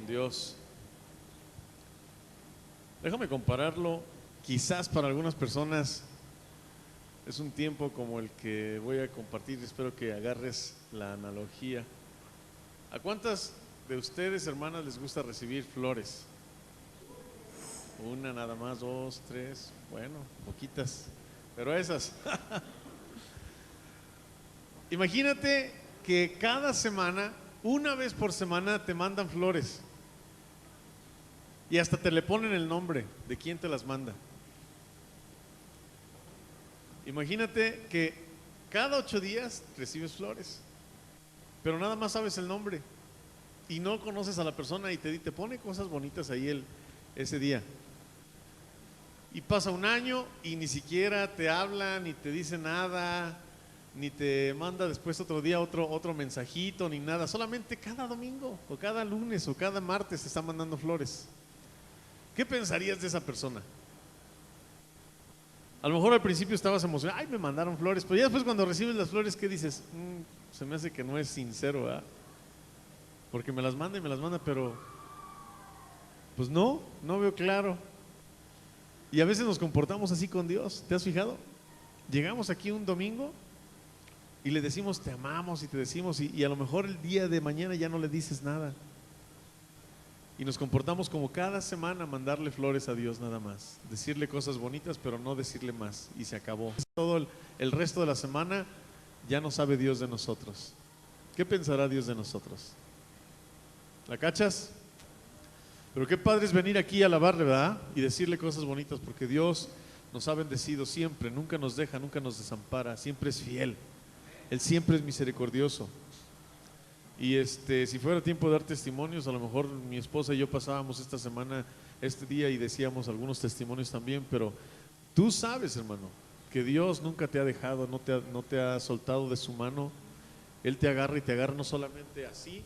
con Dios. Déjame compararlo, quizás para algunas personas es un tiempo como el que voy a compartir, espero que agarres la analogía. ¿A cuántas de ustedes, hermanas, les gusta recibir flores? Una nada más, dos, tres, bueno, poquitas, pero esas. Imagínate que cada semana, una vez por semana, te mandan flores y hasta te le ponen el nombre de quién te las manda. Imagínate que cada 8 días recibes flores, pero nada más sabes el nombre y no conoces a la persona y te pone cosas bonitas ahí ese día. Y pasa un año y ni siquiera te habla, ni te dice nada, ni te manda después otro día otro mensajito, ni nada. Solamente cada domingo, o cada lunes, o cada martes te está mandando flores. ¿Qué pensarías de esa persona? A lo mejor al principio estabas emocionado, ay, me mandaron flores, pero ya después cuando recibes las flores, ¿qué dices? Se me hace que no es sincero, ¿verdad? Porque me las manda, pero pues no veo claro. Y a veces nos comportamos así con Dios, ¿te has fijado? Llegamos aquí un domingo y le decimos te amamos y te decimos y a lo mejor el día de mañana ya no le dices nada. Y nos comportamos como cada semana mandarle flores a Dios nada más, decirle cosas bonitas pero no decirle más y se acabó. Todo el resto de la semana ya no sabe Dios de nosotros. ¿Qué pensará Dios de nosotros? ¿La cachas? Pero qué padre es venir aquí a alabarle, ¿verdad? Y decirle cosas bonitas porque Dios nos ha bendecido siempre, nunca nos deja, nunca nos desampara, siempre es fiel. Él siempre es misericordioso. Y si fuera tiempo de dar testimonios, a lo mejor mi esposa y yo pasábamos esta semana, este día y decíamos algunos testimonios también, pero tú sabes, hermano, que Dios nunca te ha dejado, no te ha soltado de su mano. Él te agarra y te agarra no solamente así,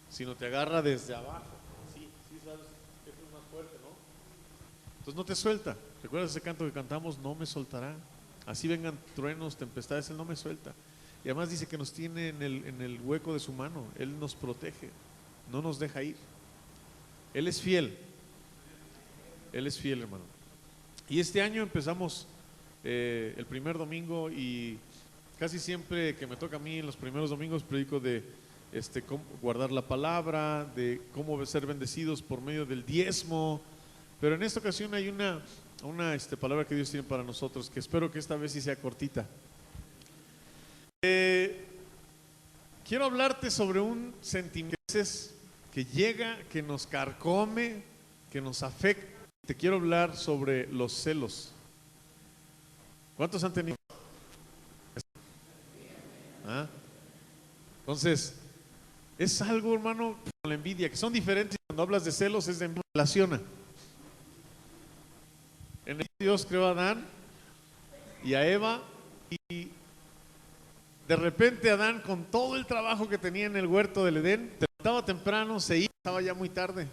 sino te agarra desde abajo. Sí, sabes que es más fuerte, ¿no? Entonces no te suelta. ¿Recuerdas ese canto que cantamos? No me soltará. Así vengan truenos, tempestades, Él no me suelta. Y además dice que nos tiene en el hueco de su mano. Él nos protege, no nos deja ir. Él es fiel. Él es fiel, hermano. Y este año empezamos el primer domingo y casi siempre que me toca a mí en los primeros domingos predico de cómo guardar la palabra, de cómo ser bendecidos por medio del diezmo. Pero en esta ocasión hay una palabra que Dios tiene para nosotros que espero que esta vez sí sea cortita. Quiero hablarte sobre un sentimiento que llega, que nos carcome, que nos afecta. Te quiero hablar sobre los celos. ¿Cuántos han tenido? ¿Ah? Entonces, es algo, hermano, con la envidia, que son diferentes. Cuando hablas de celos es de envidia, relaciona. En el Dios creó a Adán y a Eva y de repente Adán, con todo el trabajo que tenía en el huerto del Edén, se levantaba temprano, se iba, estaba ya muy tarde.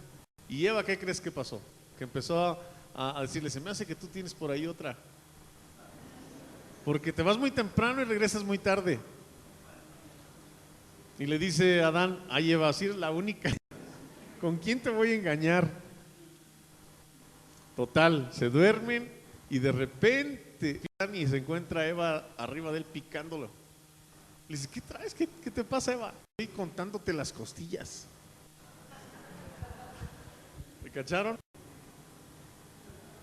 Y Eva, ¿qué crees que pasó? Que empezó a decirle, se me hace que tú tienes por ahí otra. Porque te vas muy temprano y regresas muy tarde. Y le dice Adán, ay Eva, si eres la única, ¿con quién te voy a engañar? Total, se duermen y de repente y se encuentra Eva arriba de él picándolo. Le dice, ¿qué traes? ¿Qué te pasa, Eva? Estoy contándote las costillas. ¿Me cacharon?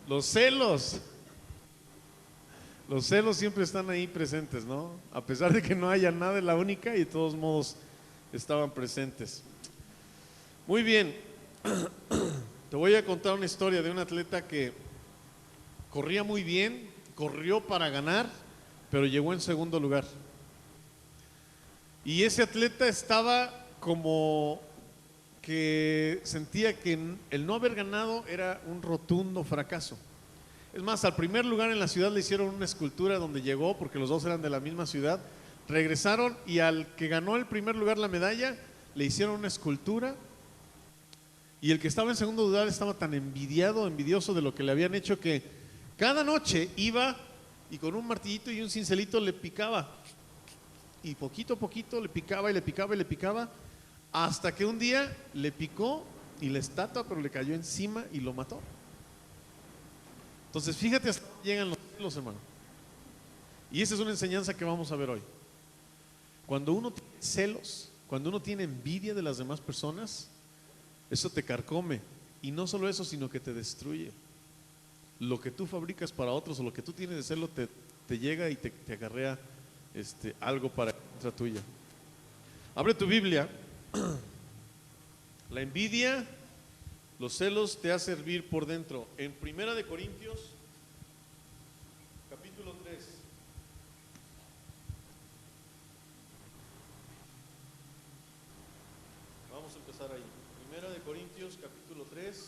Los celos siempre están ahí presentes, ¿no? A pesar de que no haya nada, es la única y de todos modos estaban presentes. Muy bien, te voy a contar una historia de un atleta que corría muy bien, corrió para ganar, pero llegó en segundo lugar. Y ese atleta estaba como que sentía que el no haber ganado era un rotundo fracaso. Es más, al primer lugar en la ciudad le hicieron una escultura donde llegó, porque los dos eran de la misma ciudad. Regresaron y al que ganó el primer lugar la medalla, le hicieron una escultura. Y el que estaba en segundo lugar estaba tan envidioso de lo que le habían hecho, que cada noche iba y con un martillito y un cincelito le picaba. Y poquito a poquito le picaba y le picaba y le picaba, hasta que un día le picó y la estatua, pero le cayó encima y lo mató. Entonces fíjate hasta dónde llegan los celos, hermano. Y esa es una enseñanza que vamos a ver hoy. Cuando uno tiene celos, cuando uno tiene envidia de las demás personas, eso te carcome. Y no solo eso, sino que te destruye. Lo que tú fabricas para otros o lo que tú tienes de celo te llega y te acarrea algo para contra tuya. Abre tu Biblia. La envidia, los celos te hace hervir por dentro. En Primera de Corintios, capítulo 3. Vamos a empezar ahí. Primera de Corintios, capítulo 3.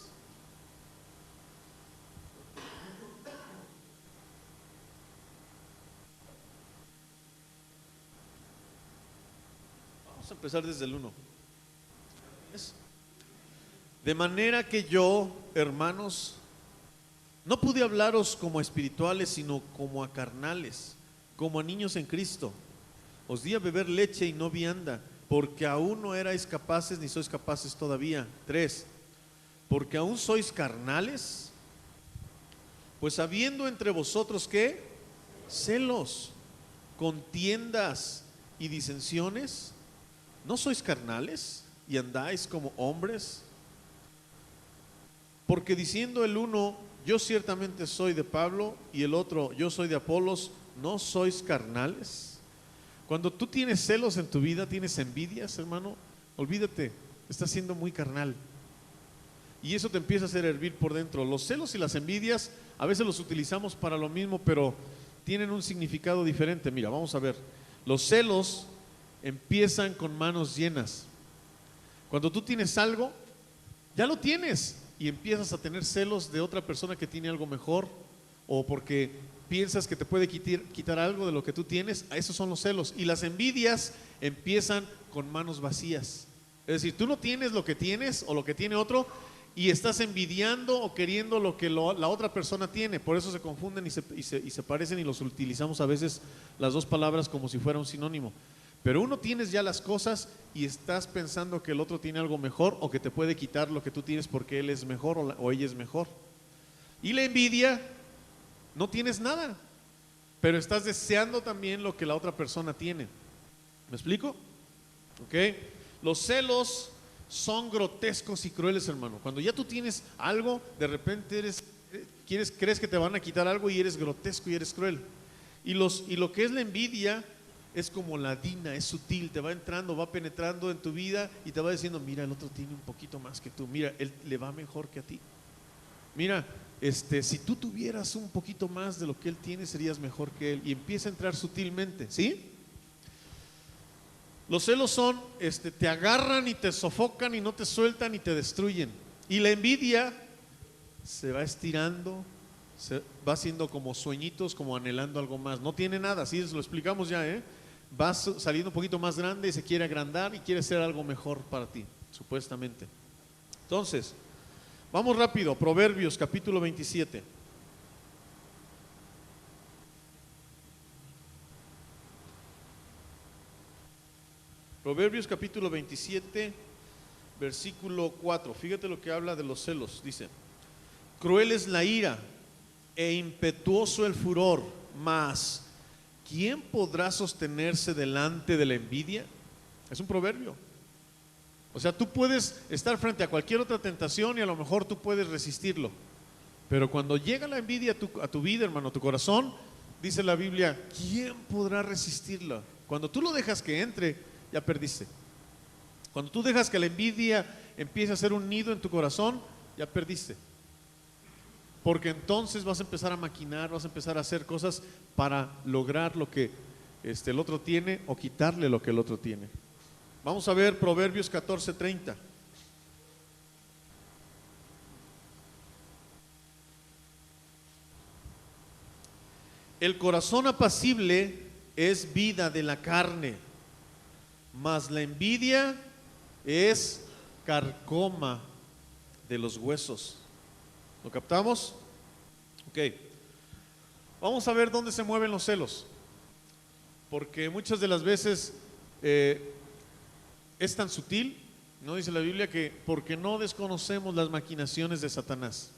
Vamos a empezar desde el 1. De manera que yo, hermanos, no pude hablaros como a espirituales, sino como a carnales, como a niños en Cristo. Os di a beber leche y no vianda, porque aún no erais capaces, ni sois capaces todavía. 3. Porque aún sois carnales, pues habiendo entre vosotros, ¿qué? Celos, contiendas y disensiones. ¿No sois carnales y andáis como hombres? Porque diciendo el uno, yo ciertamente soy de Pablo, y el otro, yo soy de Apolos, ¿no sois carnales? Cuando tú tienes celos en tu vida, tienes envidias, hermano, olvídate, estás siendo muy carnal. Y eso te empieza a hacer hervir por dentro. Los celos y las envidias a veces los utilizamos para lo mismo, pero tienen un significado diferente. Mira, vamos a ver. Los celos empiezan con manos llenas. Cuando tú tienes algo, ya lo tienes, y empiezas a tener celos de otra persona que tiene algo mejor, o porque piensas que te puede quitar algo de lo que tú tienes. Esos son los celos. Y las envidias empiezan con manos vacías. Es decir, tú no tienes lo que tienes o lo que tiene otro, y estás envidiando o queriendo lo que la otra persona tiene. Por eso se confunden y se parecen, y los utilizamos a veces las dos palabras como si fuera un sinónimo. Pero uno tienes ya las cosas y estás pensando que el otro tiene algo mejor, o que te puede quitar lo que tú tienes porque él es mejor o ella es mejor. Y la envidia, no tienes nada, pero estás deseando también lo que la otra persona tiene. ¿Me explico? ¿Ok? Los celos son grotescos y crueles, hermano. Cuando ya tú tienes algo, de repente crees que te van a quitar algo y eres grotesco y eres cruel. Y lo que es la envidia es como ladina, es sutil, te va entrando, va penetrando en tu vida y te va diciendo, mira, el otro tiene un poquito más que tú, mira, él le va mejor que a ti. Mira, si tú tuvieras un poquito más de lo que él tiene, serías mejor que él. Y empieza a entrar sutilmente, ¿sí? Los celos son, te agarran y te sofocan y no te sueltan y te destruyen. Y la envidia se va estirando, se va haciendo como sueñitos, como anhelando algo más. No tiene nada, así lo explicamos ya, va saliendo un poquito más grande y se quiere agrandar y quiere ser algo mejor para ti, supuestamente. Entonces, vamos rápido, Proverbios capítulo 27. Proverbios capítulo 27, versículo 4. Fíjate lo que habla de los celos. Dice, cruel es la ira e impetuoso el furor, mas ¿quién podrá sostenerse delante de la envidia? Es un proverbio. O sea, tú puedes estar frente a cualquier otra tentación y a lo mejor tú puedes resistirlo, pero cuando llega la envidia a tu vida, hermano, a tu corazón, dice la Biblia, ¿quién podrá resistirla? Cuando tú lo dejas que entre, ya perdiste. Cuando tú dejas que la envidia empiece a hacer un nido en tu corazón, ya perdiste. Porque entonces vas a empezar a maquinar, vas a empezar a hacer cosas para lograr lo que el otro tiene o quitarle lo que el otro tiene. Vamos a ver Proverbios 14:30. El corazón apacible es vida de la carne, mas la envidia es carcoma de los huesos. ¿Lo captamos? Ok. Vamos a ver dónde se mueven los celos, porque muchas de las veces es tan sutil No dice la Biblia que porque no desconocemos las maquinaciones de Satanás.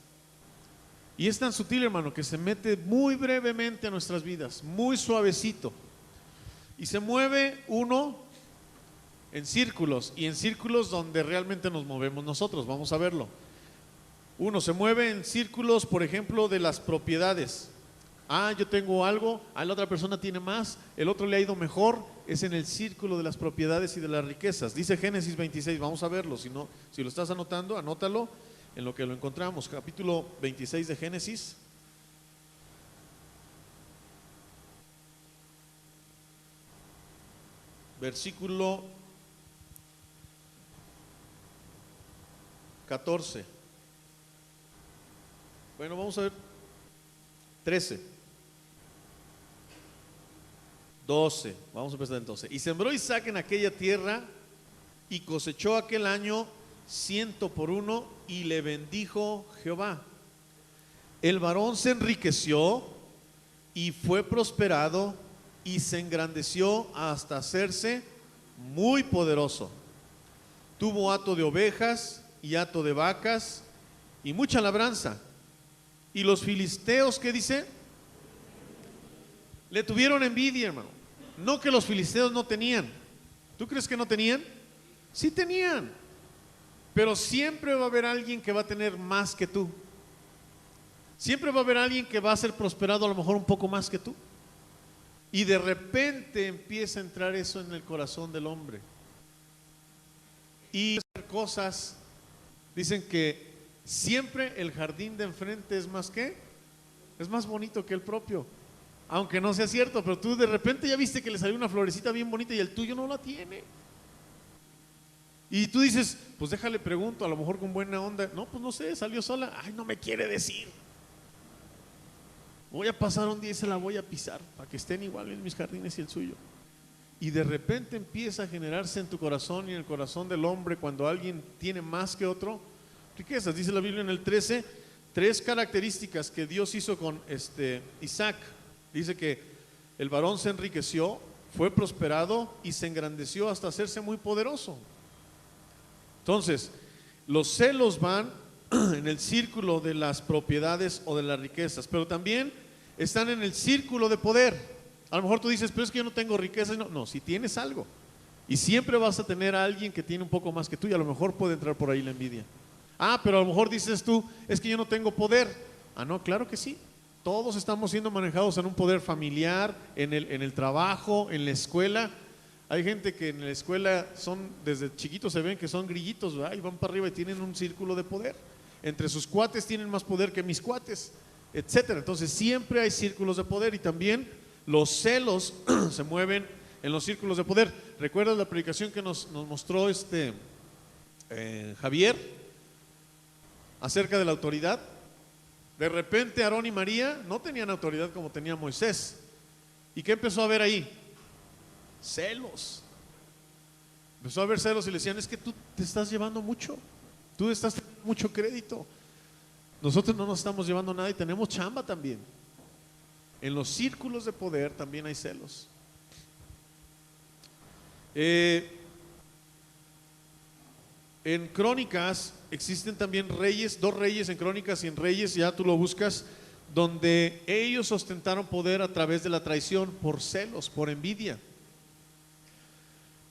Y es tan sutil, hermano, que se mete muy brevemente a nuestras vidas, muy suavecito. Y se mueve uno en círculos, y en círculos donde realmente nos movemos nosotros. Vamos a verlo. Uno se mueve en círculos, por ejemplo, de las propiedades. Ah, yo tengo algo, la otra persona tiene más, el otro le ha ido mejor. Es en el círculo de las propiedades y de las riquezas. Dice Génesis 26, vamos a verlo. Si lo estás anotando, anótalo en lo que lo encontramos. Capítulo 26 de Génesis. Versículo 14. Bueno, vamos a ver 13, 12, vamos a empezar entonces. Y sembró Isaac en aquella tierra y cosechó aquel año 100 por 1 y le bendijo Jehová. El varón se enriqueció y fue prosperado y se engrandeció hasta hacerse muy poderoso. Tuvo hato de ovejas y hato de vacas y mucha labranza. Y los filisteos, ¿qué dice? Le tuvieron envidia, hermano. No que los filisteos no tenían. ¿Tú crees que no tenían? Sí tenían. Pero siempre va a haber alguien que va a tener más que tú. Siempre va a haber alguien que va a ser prosperado a lo mejor un poco más que tú. Y de repente empieza a entrar eso en el corazón del hombre. Y cosas, dicen que siempre el jardín de enfrente es más bonito que el propio. Aunque no sea cierto, pero tú de repente ya viste que le salió una florecita bien bonita y el tuyo no la tiene. Y tú dices, pues déjale pregunto, a lo mejor con buena onda. No, pues no sé, salió sola. Ay, no me quiere decir. Voy a pasar un día y se la voy a pisar para que estén igual en mis jardines y el suyo. Y de repente empieza a generarse en tu corazón y en el corazón del hombre, cuando alguien tiene más que otro, riquezas. Dice la Biblia en el 13, 3 características que Dios hizo con Isaac. Dice que el varón se enriqueció, fue prosperado y se engrandeció hasta hacerse muy poderoso. Entonces, los celos van en el círculo de las propiedades o de las riquezas, pero también están en el círculo de poder. A lo mejor tú dices, pero es que yo no tengo riqueza. No, si tienes algo, y siempre vas a tener a alguien que tiene un poco más que tú, y a lo mejor puede entrar por ahí la envidia. Ah, pero a lo mejor dices tú, es que yo no tengo poder. Ah, no, claro que sí. Todos estamos siendo manejados en un poder familiar, en el trabajo, en la escuela. Hay gente que en la escuela desde chiquitos se ven que son grillitos, ¿verdad? Y van para arriba y tienen un círculo de poder. Entre sus cuates tienen más poder que mis cuates, etcétera. Entonces siempre hay círculos de poder, y también los celos se mueven en los círculos de poder. ¿Recuerdas la predicación que nos mostró Javier acerca de la autoridad? De repente Aarón y María no tenían autoridad como tenía Moisés. ¿Y qué empezó a haber ahí? Celos. Empezó a haber celos y le decían, es que tú te estás llevando mucho, tú estás teniendo mucho crédito, nosotros no nos estamos llevando nada y tenemos chamba también. En los círculos de poder también hay celos. En Crónicas existen también reyes, 2 reyes en Crónicas y en Reyes, ya tú lo buscas, donde ellos ostentaron poder a través de la traición, por celos, por envidia.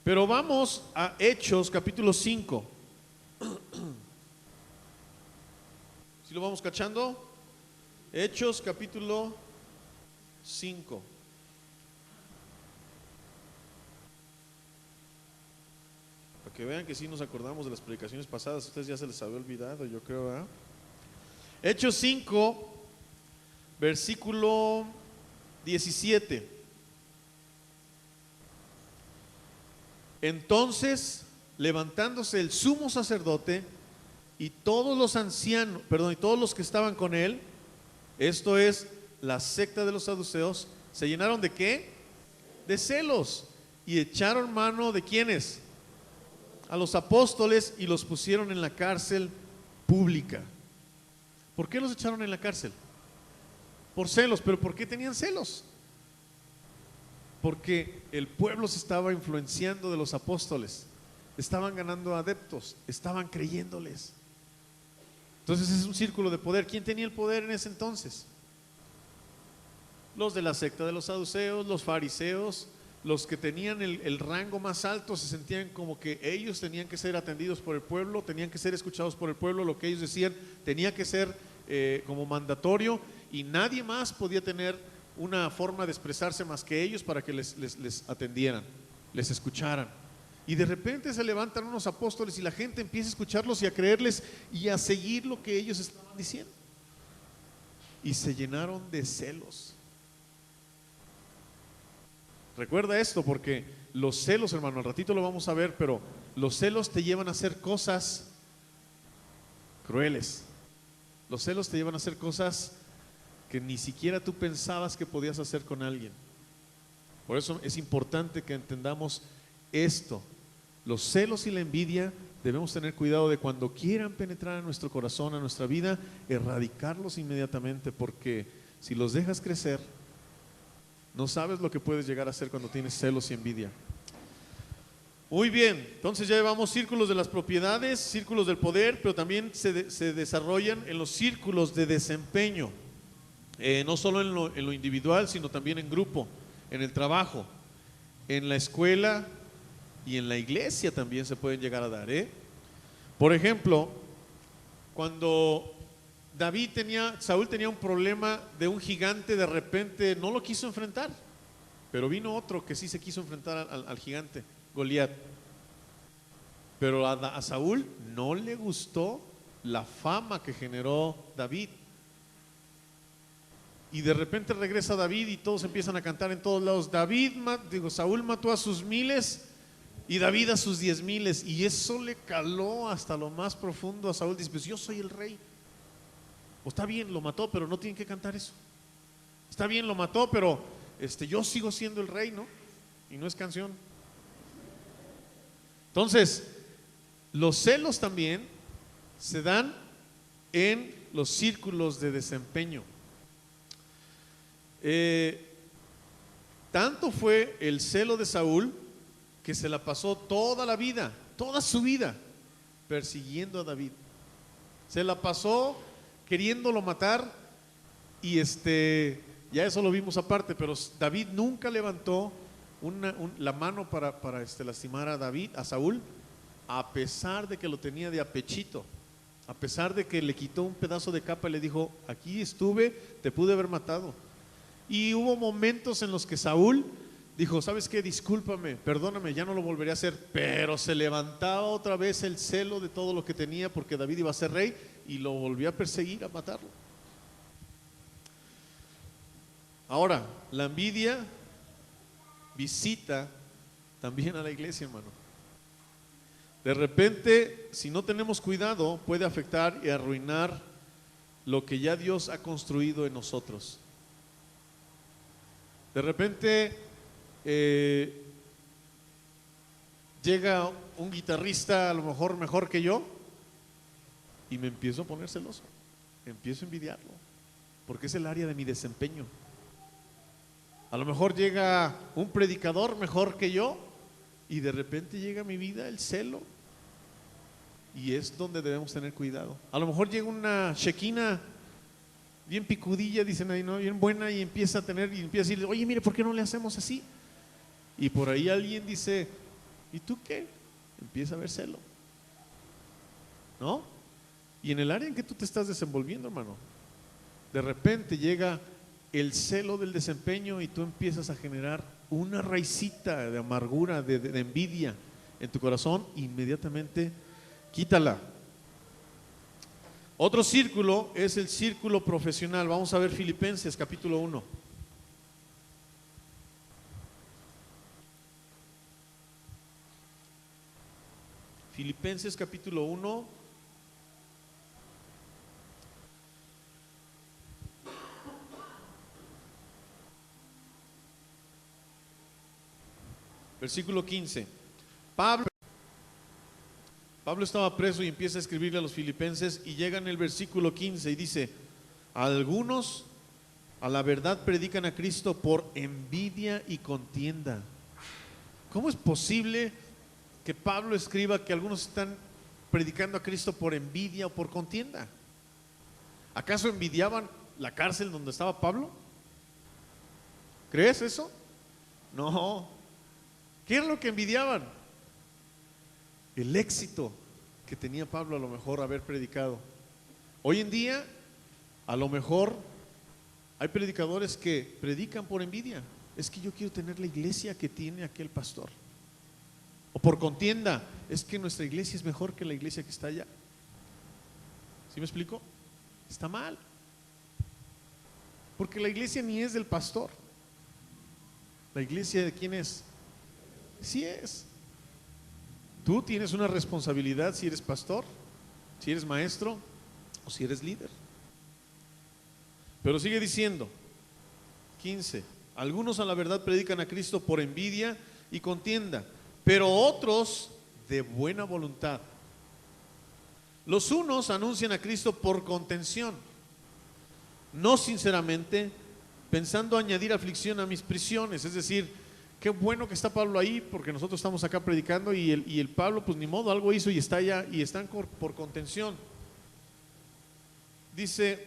Pero vamos a Hechos capítulo 5. ¿Sí lo vamos cachando? Hechos capítulo 5. Para que vean que sí nos acordamos de las predicaciones pasadas. A ustedes ya se les había olvidado, yo creo, ¿verdad? Hechos 5, versículo 17. Entonces, levantándose el sumo sacerdote y todos los ancianos, y todos los que estaban con él, esto es la secta de los saduceos, se llenaron ¿de qué? De celos, y echaron mano ¿de quiénes? A los apóstoles, y los pusieron en la cárcel pública. ¿Por qué los echaron en la cárcel? Por celos. ¿Pero por qué tenían celos? Porque el pueblo se estaba influenciando de los apóstoles. estaban ganando adeptos, estaban creyéndoles. Entonces es un círculo de poder. ¿Quién tenía el poder en ese entonces? Los de la secta de los saduceos, los fariseos, los que tenían el rango más alto se sentían como que ellos tenían que ser atendidos por el pueblo, tenían que ser escuchados por el pueblo, lo que ellos decían tenía que ser como mandatorio, y nadie más podía tener una forma de expresarse más que ellos para que les atendieran, les escucharan. Y de repente se levantan unos apóstoles y la gente empieza a escucharlos y a creerles y a seguir lo que ellos estaban diciendo. Y se llenaron de celos. Recuerda esto, porque los celos, hermano, al ratito lo vamos a ver, pero los celos te llevan a hacer cosas crueles. Los celos te llevan a hacer cosas que ni siquiera tú pensabas que podías hacer con alguien. Por eso es importante que entendamos esto. Los celos y la envidia debemos tener cuidado de cuando quieran penetrar en nuestro corazón, a nuestra vida, erradicarlos inmediatamente, porque si los dejas crecer, no sabes lo que puedes llegar a hacer cuando tienes celos y envidia. Muy bien, entonces ya llevamos círculos de las propiedades, círculos del poder, pero también se desarrollan en los círculos de desempeño, no solo en lo individual, sino también en grupo, en el trabajo, en la escuela y en la iglesia también se pueden llegar a dar. Por ejemplo, cuando Saúl tenía un problema de un gigante, de repente no lo quiso enfrentar, pero vino otro que sí se quiso enfrentar al gigante, Goliat. Pero a Saúl no le gustó la fama que generó David. Y de repente regresa David y todos empiezan a cantar en todos lados: Saúl mató a sus miles y David a sus 10,000. Y eso le caló hasta lo más profundo a Saúl. Dice: pues yo soy el rey. O está bien, lo mató, pero no tienen que cantar eso. Está bien, lo mató, pero yo sigo siendo el rey, ¿no? Y no es canción. Entonces, los celos también se dan en los círculos de desempeño. Tanto fue el celo de Saúl que se la pasó toda la vida, toda su vida, persiguiendo a David. Se la pasó queriéndolo matar, y ya eso lo vimos aparte, pero David nunca levantó la mano para lastimar a Saúl, a pesar de que lo tenía de apechito, a pesar de que le quitó un pedazo de capa y le dijo: aquí estuve, te pude haber matado. Y hubo momentos en los que Saúl dijo: ¿sabes qué? Discúlpame, perdóname, ya no lo volveré a hacer. Pero se levantaba otra vez el celo de todo lo que tenía, porque David iba a ser rey, y lo volvió a perseguir, a matarlo. Ahora, la envidia visita también a la iglesia, hermano. De repente, si no tenemos cuidado, puede afectar y arruinar lo que ya Dios ha construido en nosotros. De repente llega un guitarrista a lo mejor que yo, y me empiezo a poner celoso, empiezo a envidiarlo, porque es el área de mi desempeño. A lo mejor llega un predicador mejor que yo, y de repente llega a mi vida el celo, y es donde debemos tener cuidado. A lo mejor llega una shequina bien picudilla, dicen ahí, ¿no? Bien buena, y empieza a decirle: oye, mire, ¿por qué no le hacemos así? Y por ahí alguien dice: ¿y tú qué? Empieza a haber celo, ¿no? Y en el área en que tú te estás desenvolviendo, hermano, de repente llega el celo del desempeño, y tú empiezas a generar una raicita de amargura, de envidia en tu corazón. Inmediatamente quítala. Otro círculo es el círculo profesional. Vamos a ver Filipenses capítulo 1. Filipenses capítulo 1. Versículo 15. Pablo estaba preso y empieza a escribirle a los filipenses, y llega en el versículo 15 y dice: algunos a la verdad predican a Cristo por envidia y contienda. ¿Cómo es posible que Pablo escriba que algunos están predicando a Cristo por envidia o por contienda. ¿Acaso envidiaban la cárcel donde estaba Pablo? ¿Crees eso? No. ¿Qué era lo que envidiaban? El éxito que tenía Pablo a lo mejor haber predicado. Hoy en día, a lo mejor hay predicadores que predican por envidia. Es que yo quiero tener la iglesia que tiene aquel pastor. O por contienda, es que nuestra iglesia es mejor que la iglesia que está allá. ¿Sí me explico? Está mal. Porque la iglesia ni es del pastor. ¿La iglesia de quién es? Sí es. Tú tienes una responsabilidad si eres pastor, si eres maestro o si eres líder. Pero sigue diciendo, 15, algunos a la verdad predican a Cristo por envidia y contienda, pero otros de buena voluntad. Los unos anuncian a Cristo por contención, no sinceramente, pensando añadir aflicción a mis prisiones. Es decir, qué bueno que está Pablo ahí, porque nosotros estamos acá predicando y el Pablo pues ni modo, algo hizo y está allá y están por contención. Dice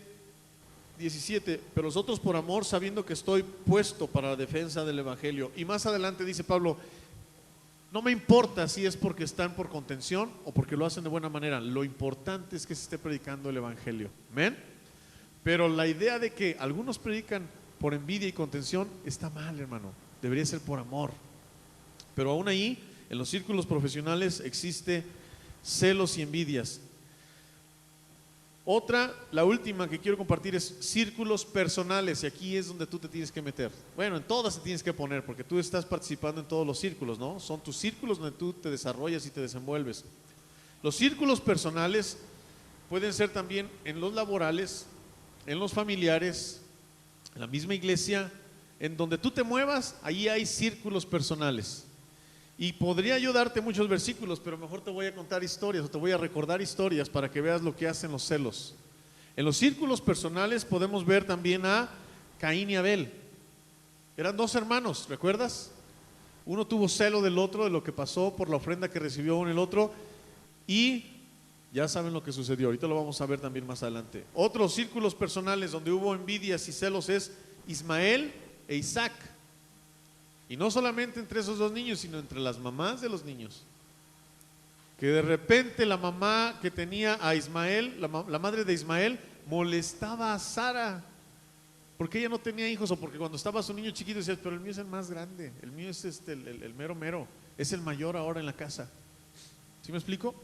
17, pero los otros por amor, sabiendo que estoy puesto para la defensa del evangelio. Y más adelante dice Pablo, no me importa si es porque están por contención o porque lo hacen de buena manera, lo importante es que se esté predicando el evangelio. ¿Amén? Pero la idea de que algunos predican por envidia y contención está mal, hermano. Debería ser por amor. Pero aún ahí, en los círculos profesionales existe celos y envidias. Otra, la última que quiero compartir es círculos personales, y aquí es donde tú te tienes que meter. Bueno, en todas te tienes que poner, porque tú estás participando en todos los círculos, ¿no? Son tus círculos donde tú te desarrollas y te desenvuelves. Los círculos personales pueden ser también en los laborales, en los familiares, en la misma iglesia, en donde tú te muevas, ahí hay círculos personales. Y podría yo darte muchos versículos, pero mejor te voy a contar historias o te voy a recordar historias para que veas lo que hacen los celos. En los círculos personales podemos ver también a Caín y Abel. Eran dos hermanos, ¿recuerdas? Uno tuvo celo del otro, de lo que pasó por la ofrenda que recibió en el otro, y ya saben lo que sucedió. Ahorita lo vamos a ver también más adelante. Otros círculos personales donde hubo envidias y celos es Ismael e Isaac. Y no solamente entre esos dos niños, sino entre las mamás de los niños. Que de repente la mamá que tenía a Ismael, la madre de Ismael, molestaba a Sara porque ella no tenía hijos, o porque cuando estaba su niño chiquito decía, pero el mío es el más grande, el mío es el mero mero, es el mayor ahora en la casa. ¿Sí me explico?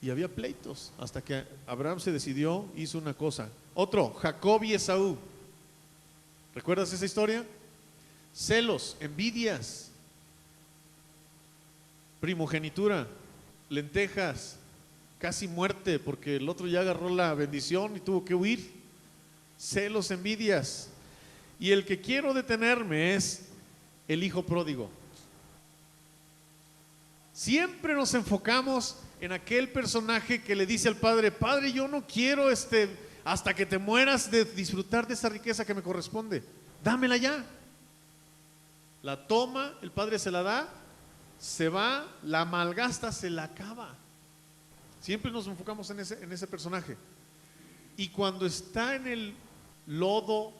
Y había pleitos hasta que Abraham se decidió, hizo una cosa. Otro, Jacob y Esaú. ¿Recuerdas esa historia? Celos, envidias, primogenitura, lentejas, casi muerte porque el otro ya agarró la bendición y tuvo que huir. Celos, envidias. Y el que quiero detenerme es el hijo pródigo. Siempre nos enfocamos en aquel personaje que le dice al padre, padre, yo no quiero hasta que te mueras de disfrutar de esa riqueza que me corresponde, dámela ya. La toma, el padre se la da, se va, la malgasta, se la acaba. Siempre nos enfocamos en ese personaje. Y cuando está en el lodo,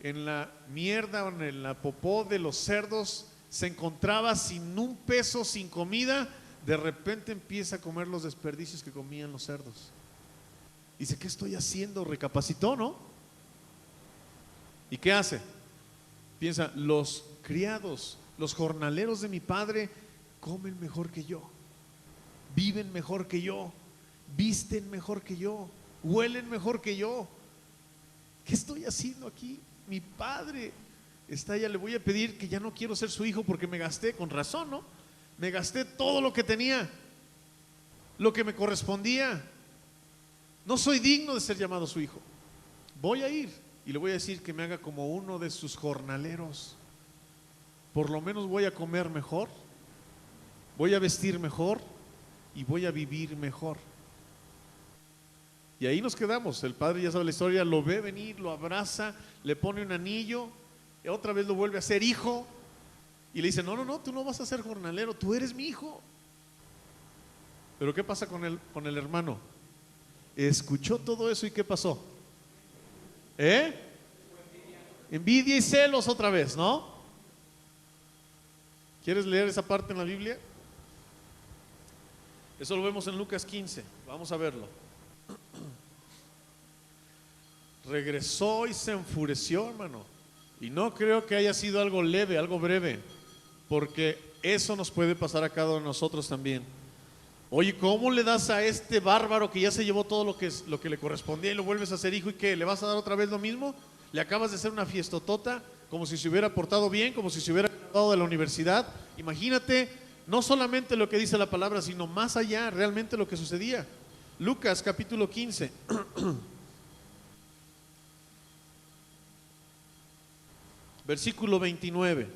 en la mierda o en la popó de los cerdos, se encontraba sin un peso, sin comida, de repente empieza a comer los desperdicios que comían los cerdos. Dice, ¿qué estoy haciendo? Recapacitó, ¿no? ¿Y qué hace? Piensa, los criados, los jornaleros de mi padre comen mejor que yo, viven mejor que yo, visten mejor que yo, huelen mejor que yo. ¿Qué estoy haciendo aquí? Mi padre está allá, le voy a pedir que ya no quiero ser su hijo porque me gasté, con razón, ¿no? Me gasté todo lo que tenía, lo que me correspondía. No soy digno de ser llamado su hijo. Voy a ir y le voy a decir que me haga como uno de sus jornaleros. Por lo menos voy a comer mejor, voy a vestir mejor y voy a vivir mejor. Y ahí nos quedamos. El padre, ya sabe la historia, lo ve venir, lo abraza, le pone un anillo, y otra vez lo vuelve a ser hijo y le dice, no, tú no vas a ser jornalero, tú eres mi hijo. Pero ¿qué pasa con el hermano? Escuchó todo eso y ¿qué pasó? Envidia y celos otra vez, ¿no? ¿Quieres leer esa parte en la Biblia? Eso lo vemos en Lucas 15. Vamos a verlo. Regresó y se enfureció, hermano. Y no creo que haya sido algo leve, algo breve, porque eso nos puede pasar a cada uno de nosotros también. Oye, ¿cómo le das a este bárbaro que ya se llevó todo lo que le correspondía y lo vuelves a hacer hijo y qué? ¿Le vas a dar otra vez lo mismo? ¿Le acabas de hacer una fiestotota como si se hubiera portado bien, como si se hubiera graduado de la universidad? Imagínate, no solamente lo que dice la palabra, sino más allá, realmente lo que sucedía. Lucas capítulo 15. Versículo 29.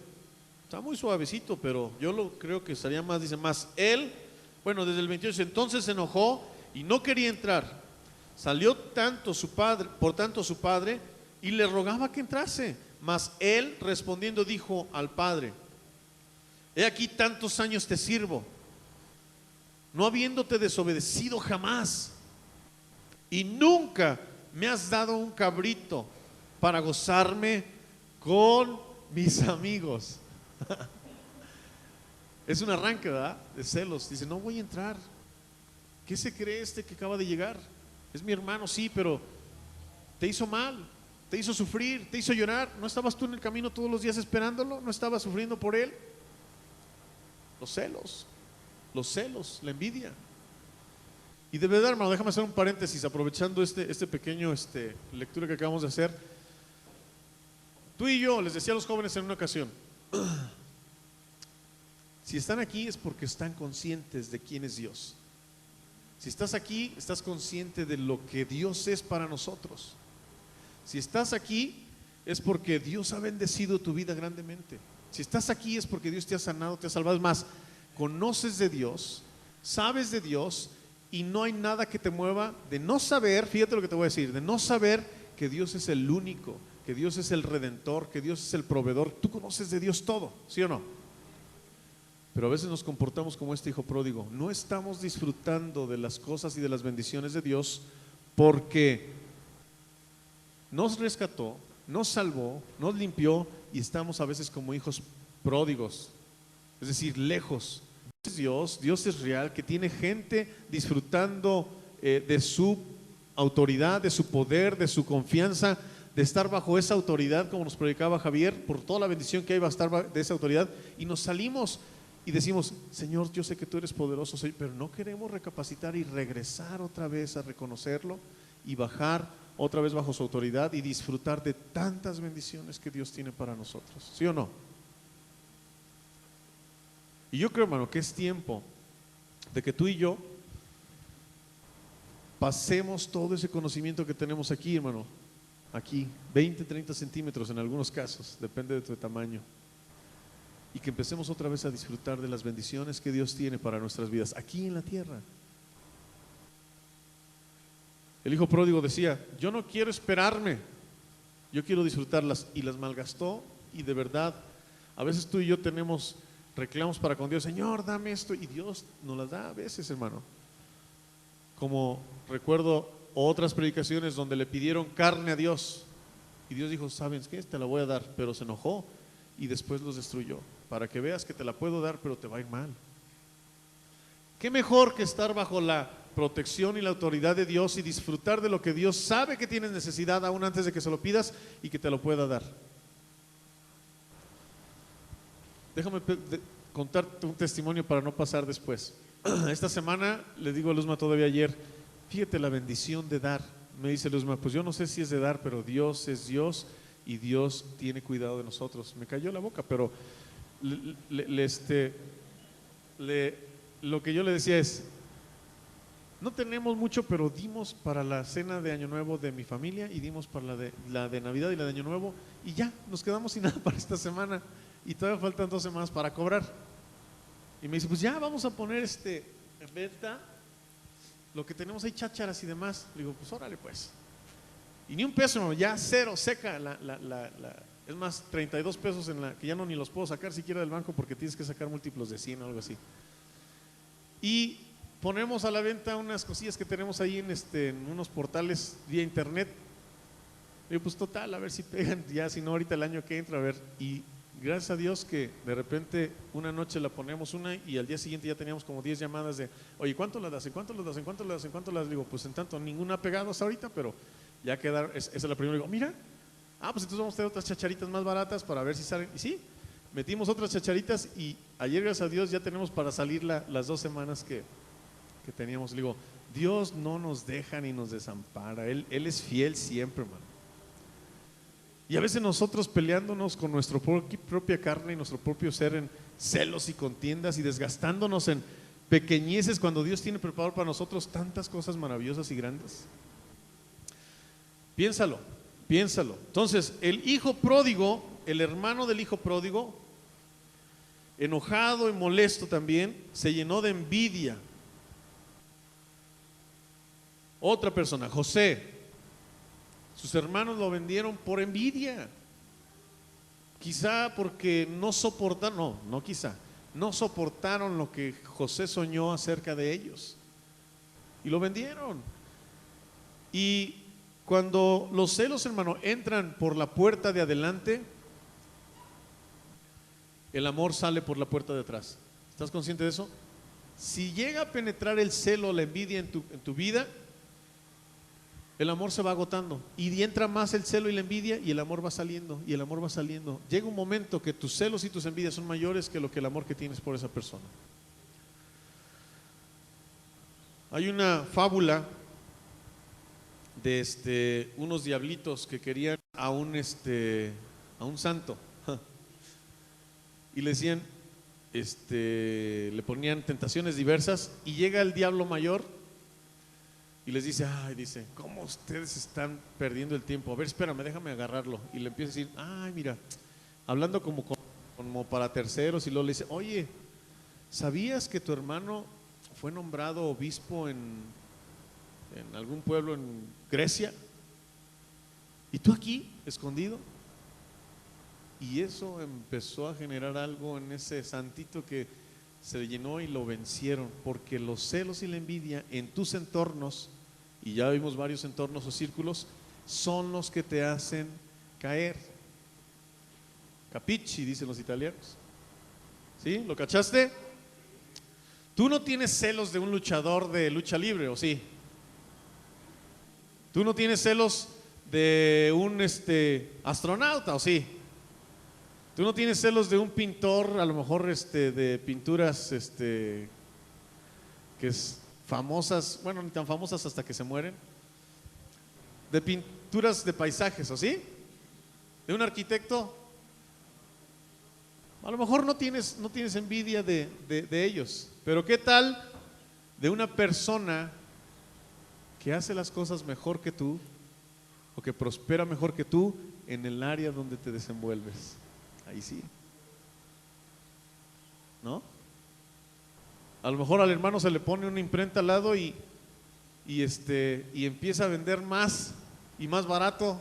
Está muy suavecito, pero yo creo que estaría más, dice más. Él, bueno, desde el 28, entonces se enojó y no quería entrar. Salió por tanto su padre y le rogaba que entrase. Mas él respondiendo dijo al padre: he aquí tantos años te sirvo, no habiéndote desobedecido jamás, y nunca me has dado un cabrito para gozarme con mis amigos. Es un arranque, ¿verdad? De celos. Dice, no voy a entrar. ¿Qué se cree este que acaba de llegar? Es mi hermano, sí, pero te hizo mal, te hizo sufrir, te hizo llorar. ¿No estabas tú en el camino todos los días esperándolo? ¿No estabas sufriendo por él? Los celos, la envidia. Y de verdad, hermano, déjame hacer un paréntesis aprovechando este pequeño lectura que acabamos de hacer. Tú y yo, les decía a los jóvenes en una ocasión, si están aquí es porque están conscientes de quién es Dios. Si estás aquí, estás consciente de lo que Dios es para nosotros. Si estás aquí, es porque Dios ha bendecido tu vida grandemente. Si estás aquí es porque Dios te ha sanado, te ha salvado. Es más, conoces de Dios, sabes de Dios, y no hay nada que te mueva de no saber, fíjate lo que te voy a decir, de no saber que Dios es el único, que Dios es el redentor, que Dios es el proveedor. Tú conoces de Dios todo, ¿sí o no? Pero a veces nos comportamos como este hijo pródigo. No estamos disfrutando de las cosas y de las bendiciones de Dios porque nos rescató, nos salvó, nos limpió, y estamos a veces como hijos pródigos, es decir, lejos. Dios es real, que tiene gente disfrutando de su autoridad, de su poder, de su confianza, de estar bajo esa autoridad, como nos predicaba Javier, por toda la bendición que hay va a estar de esa autoridad, y nos salimos y decimos, Señor, yo sé que tú eres poderoso, pero no queremos recapacitar y regresar otra vez a reconocerlo y bajar otra vez bajo su autoridad y disfrutar de tantas bendiciones que Dios tiene para nosotros, ¿sí o no? Y yo creo, hermano, que es tiempo de que tú y yo pasemos todo ese conocimiento que tenemos aquí, hermano, aquí, 20, 30 centímetros en algunos casos, depende de tu tamaño, y que empecemos otra vez a disfrutar de las bendiciones que Dios tiene para nuestras vidas, aquí en la tierra. El hijo pródigo decía, yo no quiero esperarme, yo quiero disfrutarlas, y las malgastó. Y de verdad, a veces tú y yo tenemos reclamos para con Dios, Señor, dame esto, y Dios nos las da a veces, hermano. Como recuerdo otras predicaciones donde le pidieron carne a Dios, y Dios dijo, ¿sabes qué? Te la voy a dar, pero se enojó y después los destruyó, para que veas que te la puedo dar, pero te va a ir mal. ¿Qué mejor que estar bajo la protección y la autoridad de Dios y disfrutar de lo que Dios sabe que tienes necesidad aún antes de que se lo pidas y que te lo pueda dar? Déjame contarte un testimonio para no pasar después. Esta semana, le digo a Luzma todavía ayer, fíjate la bendición de dar. Me dice Luzma, pues yo no sé si es de dar, pero Dios es Dios y Dios tiene cuidado de nosotros. Me cayó la boca, pero lo que yo le decía es, no tenemos mucho, pero dimos para la cena de Año Nuevo de mi familia y dimos para la de Navidad y la de Año Nuevo, y ya, nos quedamos sin nada para esta semana y todavía faltan 2 semanas para cobrar. Y me dice, pues ya vamos a poner en venta lo que tenemos ahí, chácharas y demás. Le digo, pues órale pues. Y ni un peso, ya cero, seca es más, 32 pesos que ya no ni los puedo sacar siquiera del banco porque tienes que sacar múltiplos de 100 o algo así. Y ponemos a la venta unas cosillas que tenemos ahí en unos portales vía internet. Digo, pues total, a ver si pegan, ya si no ahorita el año que entra, a ver. Y gracias a Dios que de repente una noche la ponemos una y al día siguiente ya teníamos como 10 llamadas de, oye, ¿cuánto la das? ¿En cuánto la das? ¿En cuánto la das? ¿En cuánto la das? Digo, pues en tanto, ninguna ha pegado hasta ahorita, pero ya quedaron, esa es la primera. Digo, mira, pues entonces vamos a tener otras chacharitas más baratas para ver si salen. Y sí, metimos otras chacharitas y ayer, gracias a Dios, ya tenemos para salir las 2 semanas que teníamos. Le digo, Dios no nos deja ni nos desampara, Él es fiel siempre, hermano. Y a veces nosotros peleándonos con nuestra propia carne y nuestro propio ser en celos y contiendas y desgastándonos en pequeñeces cuando Dios tiene preparado para nosotros tantas cosas maravillosas y grandes. Piénsalo. Entonces, el hijo pródigo, el hermano del hijo pródigo, enojado y molesto también, se llenó de envidia. Otra persona, José. Sus hermanos lo vendieron por envidia. Quizá porque no soportaron, no soportaron lo que José soñó acerca de ellos. Y lo vendieron. Y cuando los celos, hermano, entran por la puerta de adelante, el amor sale por la puerta de atrás. ¿Estás consciente de eso? Si llega a penetrar el celo, la envidia en tu vida, el amor se va agotando y entra más el celo y la envidia y el amor va saliendo y el amor va saliendo. Llega un momento que tus celos y tus envidias son mayores que el amor que tienes por esa persona. Hay una fábula de unos diablitos que querían a un santo y le decían, le ponían tentaciones diversas y llega el diablo mayor y les dice, dice, ¿cómo ustedes están perdiendo el tiempo? A ver, espérame, déjame agarrarlo. Y le empieza a decir, mira, hablando como para terceros, y luego le dice, oye, ¿sabías que tu hermano fue nombrado obispo en algún pueblo en Grecia? ¿Y tú aquí, escondido? Y eso empezó a generar algo en ese santito que se llenó y lo vencieron, porque los celos y la envidia en tus entornos, y ya vimos varios entornos o círculos, son los que te hacen caer. Capichi, dicen los italianos. ¿Sí? ¿Lo cachaste? Tú no tienes celos de un luchador de lucha libre, ¿o sí? Tú no tienes celos de un astronauta, ¿o sí? Tú no tienes celos de un pintor, a lo mejor de pinturas que es famosas, bueno, ni tan famosas hasta que se mueren, de pinturas de paisajes, ¿o sí? De un arquitecto, a lo mejor no tienes envidia de ellos, pero ¿qué tal de una persona que hace las cosas mejor que tú o que prospera mejor que tú en el área donde te desenvuelves? Ahí sí, ¿no? A lo mejor al hermano se le pone una imprenta al lado y empieza a vender más y más barato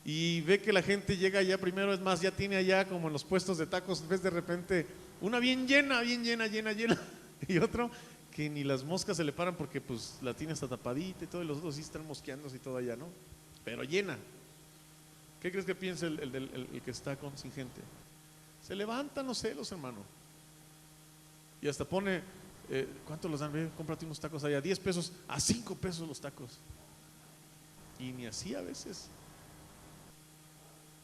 y ve que la gente llega allá primero, es más, ya tiene allá como en los puestos de tacos, ves de repente una bien llena y otro que ni las moscas se le paran porque pues la tiene hasta tapadita y todo, y los otros sí están mosqueándose y todo allá, ¿no? Pero llena. ¿Qué crees que piensa el que está sin gente? Se levantan los celos, hermano. Y hasta pone, ¿cuánto los dan? Ve, cómprate unos tacos allá, 10 pesos, a 5 pesos los tacos. Y ni así a veces.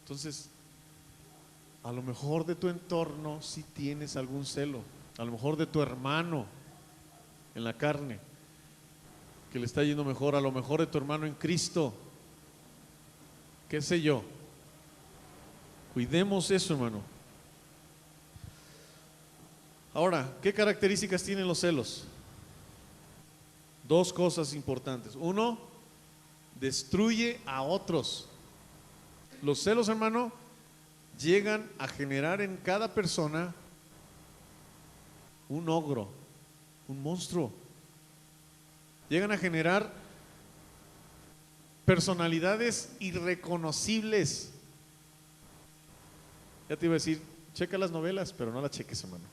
Entonces, a lo mejor de tu entorno sí tienes algún celo. A lo mejor de tu hermano en la carne, que le está yendo mejor. A lo mejor de tu hermano en Cristo. ¿Qué sé yo? Cuidemos eso, hermano. Ahora, ¿qué características tienen los celos? 2 cosas importantes. 1, destruye a otros. Los celos, hermano, llegan a generar en cada persona un ogro, un monstruo. Llegan a generar personalidades irreconocibles. Ya te iba a decir, checa las novelas, pero no las cheques, hermano.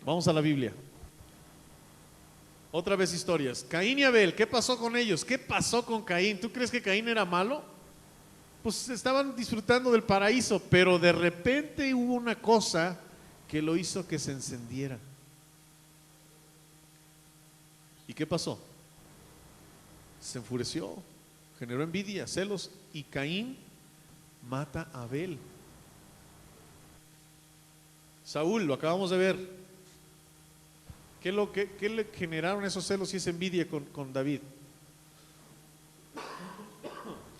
Vamos a la Biblia. Otra vez historias. Caín y Abel, ¿qué pasó con ellos? ¿Qué pasó con Caín? ¿Tú crees que Caín era malo? Pues estaban disfrutando del paraíso, pero de repente hubo una cosa que lo hizo que se encendiera. ¿Y qué pasó? Se enfureció, generó envidia, celos, y Caín mata a Abel. Saúl, lo acabamos de ver. ¿Qué le generaron esos celos y esa envidia con David?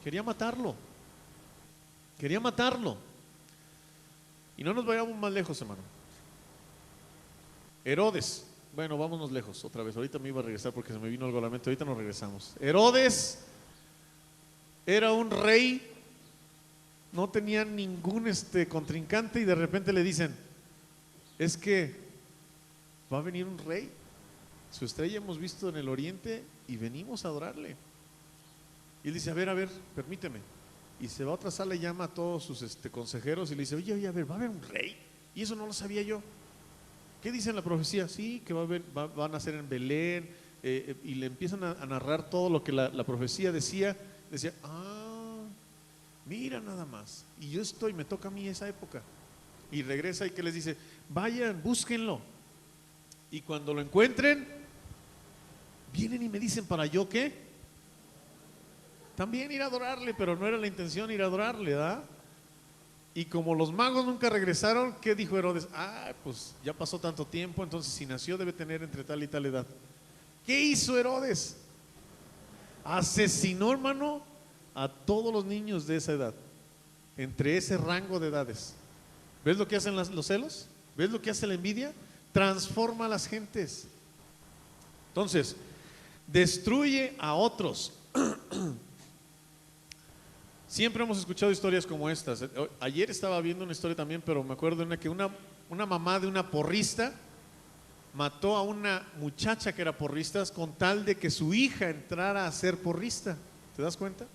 Quería matarlo. Quería matarlo. Y no nos vayamos más lejos, hermano. Herodes. Bueno, vámonos lejos otra vez. Ahorita me iba a regresar porque se me vino algo a la mente. Ahorita nos regresamos. Herodes era un rey. No tenía ningún contrincante y de repente le dicen, es que va a venir un rey. Su estrella hemos visto en el oriente y venimos a adorarle. Y él dice, a ver, permíteme. Y se va a otra sala y llama a todos sus consejeros y le dice, oye, a ver, va a haber un rey. Y eso no lo sabía yo. ¿Qué dice en la profecía? Sí, que va a nacer en Belén. Y le empiezan a narrar todo lo que la profecía decía. Decía, mira nada más. Y me toca a mí esa época. Y regresa y que les dice, vayan, búsquenlo. Y cuando lo encuentren, vienen y me dicen, ¿para yo qué? También ir a adorarle, pero no era la intención ir a adorarle, ¿verdad? Y como los magos nunca regresaron, ¿qué dijo Herodes? Pues ya pasó tanto tiempo, entonces si nació debe tener entre tal y tal edad. ¿Qué hizo Herodes? Asesinó, hermano, a todos los niños de esa edad, entre ese rango de edades. ¿Ves lo que hacen los celos? ¿Ves lo que hace la envidia? Transforma a las gentes. Entonces, destruye a otros. Siempre hemos escuchado historias como estas. Ayer estaba viendo una historia también, pero me acuerdo de que una mamá de una porrista mató a una muchacha que era porrista con tal de que su hija entrara a ser porrista. ¿Te das cuenta?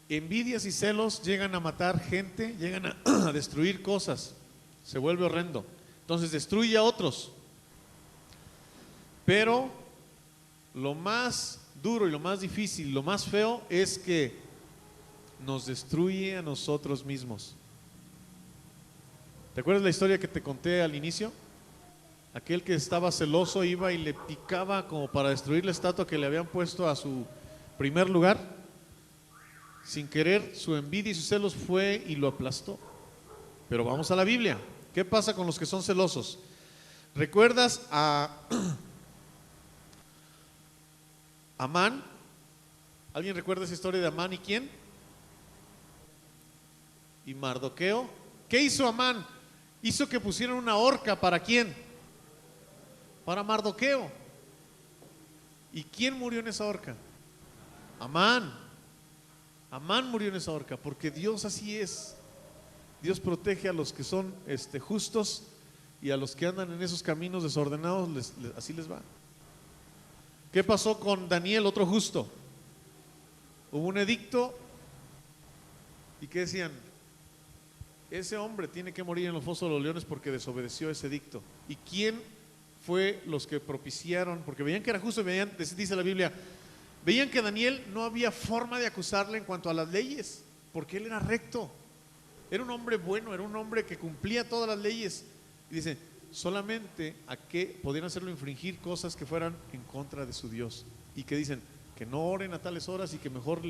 Envidias y celos llegan a matar gente, llegan a destruir cosas. Se vuelve horrendo. Entonces destruye a otros. Pero lo más duro y lo más difícil, lo más feo es que nos destruye a nosotros mismos. ¿Te acuerdas la historia que te conté al inicio? Aquel que estaba celoso iba y le picaba como para destruir la estatua que le habían puesto a su primer lugar. Sin querer, su envidia y sus celos fue y lo aplastó. Pero vamos a la Biblia. ¿Qué pasa con los que son celosos? ¿Recuerdas a Amán? ¿Alguien recuerda esa historia de Amán y quién? Y Mardoqueo. ¿Qué hizo Amán? Hizo que pusieran una horca. ¿Para quién? Para Mardoqueo. ¿Y quién murió en esa horca? Amán. Amán murió en esa horca, porque Dios así es. Dios protege a los que son justos, y a los que andan en esos caminos desordenados así les va. ¿Qué pasó con Daniel, otro justo? Hubo un edicto, y ¿qué decían? Ese hombre tiene que morir en los fosos de los leones porque desobedeció ese edicto. ¿Y quién fue los que propiciaron? Porque veían que era justo, dice la Biblia, veían que Daniel no había forma de acusarle en cuanto a las leyes, porque él era recto, era un hombre bueno, era un hombre que cumplía todas las leyes. Y dice, solamente a que podían hacerlo infringir cosas que fueran en contra de su Dios, y que dicen que no oren a tales horas, y que mejor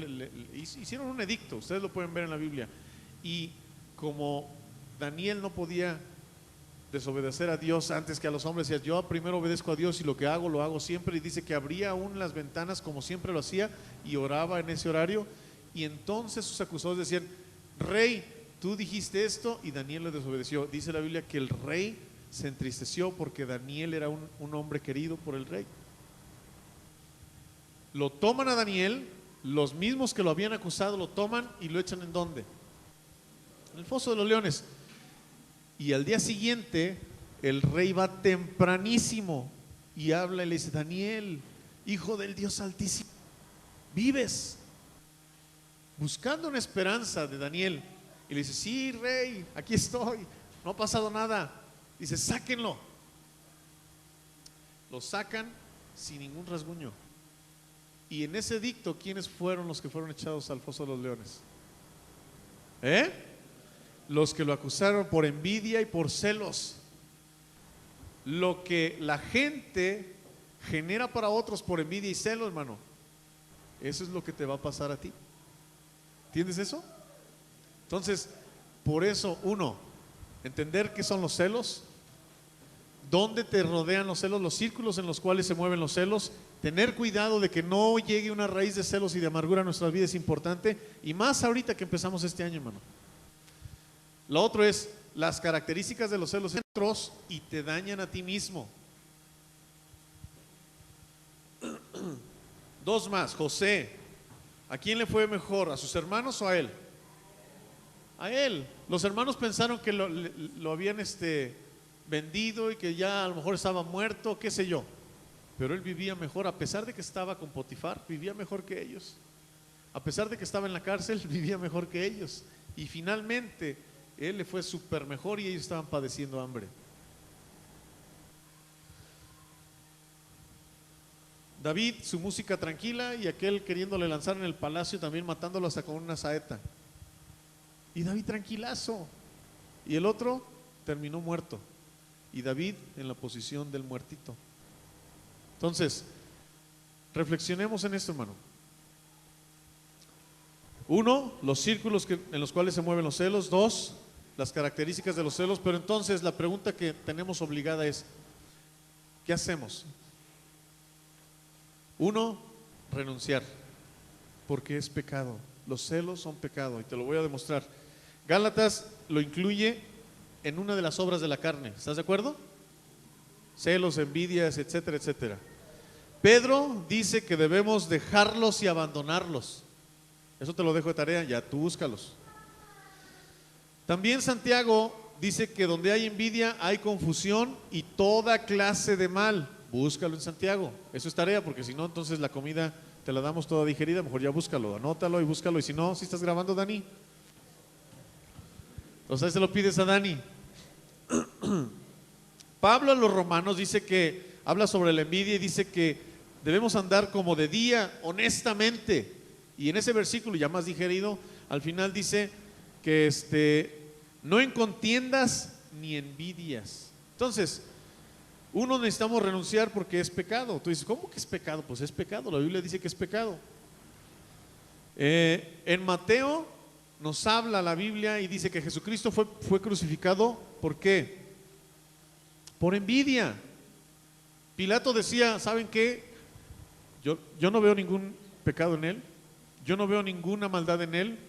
hicieron un edicto. Ustedes lo pueden ver en la Biblia. Y como Daniel no podía desobedecer a Dios antes que a los hombres, decía, yo primero obedezco a Dios y lo que hago lo hago siempre. Y dice que abría aún las ventanas como siempre lo hacía y oraba en ese horario. Y entonces sus acusadores decían, rey, tú dijiste esto, y Daniel le desobedeció. Dice la Biblia que el rey se entristeció porque Daniel era un hombre querido por el rey. Lo toman a Daniel, los mismos que lo habían acusado lo toman y lo echan ¿en dónde? En el foso de los leones. Y al día siguiente el rey va tempranísimo y habla y le dice, Daniel, hijo del Dios Altísimo, ¿vives? Buscando una esperanza de Daniel. Y le dice, sí, rey, aquí estoy, no ha pasado nada. Dice, sáquenlo. lo sacan sin ningún rasguño. Y en ese edicto, ¿quiénes fueron los que fueron echados al foso de los leones? Los que lo acusaron por envidia y por celos. Lo que la gente genera para otros por envidia y celos, hermano, eso es lo que te va a pasar a ti. ¿Entiendes eso? Entonces, por eso, uno, entender qué son los celos, dónde te rodean los celos, los círculos en los cuales se mueven los celos, tener cuidado de que no llegue una raíz de celos y de amargura a nuestras vidas es importante, y más ahorita que empezamos este año, hermano. Lo otro es las características de los celos otros y te dañan a ti mismo. Dos más. José, ¿a quién le fue mejor? ¿A sus hermanos o a él? A él. Los hermanos pensaron que lo habían vendido y que ya a lo mejor estaba muerto, qué sé yo. Pero él vivía mejor, a pesar de que estaba con Potifar, vivía mejor que ellos. A pesar de que estaba en la cárcel, vivía mejor que ellos. Y finalmente, él le fue súper mejor y ellos estaban padeciendo hambre. David, su música tranquila, y aquel queriéndole lanzar en el palacio, también matándolo hasta con una saeta. Y David tranquilazo. Y el otro terminó muerto. Y David en la posición del muertito. Entonces, reflexionemos en esto, hermano. Uno, los círculos en los cuales se mueven los celos. Dos, las características de los celos. Pero entonces la pregunta que tenemos obligada es, ¿qué hacemos? Uno, renunciar, porque es pecado. Los celos son pecado y te lo voy a demostrar. Gálatas lo incluye en una de las obras de la carne. ¿Estás de acuerdo? Celos, envidias, etcétera, etcétera. Pedro dice que debemos dejarlos y abandonarlos. Eso te lo dejo de tarea, ya tú búscalos. También Santiago dice que donde hay envidia hay confusión y toda clase de mal. Búscalo en Santiago. Eso es tarea, porque si no, entonces la comida te la damos toda digerida. Mejor ya búscalo, anótalo y búscalo. Y si no, si estás grabando, Dani, o sea, se lo pides a Dani. Pablo a los Romanos dice que habla sobre la envidia y dice que debemos andar como de día, honestamente. Y en ese versículo ya más digerido, al final dice que no en contiendas ni envidias. Entonces, uno, necesitamos renunciar porque es pecado. Tú dices, ¿cómo que es pecado? Pues es pecado, la Biblia dice que es pecado. En Mateo nos habla la Biblia y dice que Jesucristo fue crucificado, ¿por qué? Por envidia. Pilato decía, ¿saben qué? Yo no veo ningún pecado en él, yo no veo ninguna maldad en él,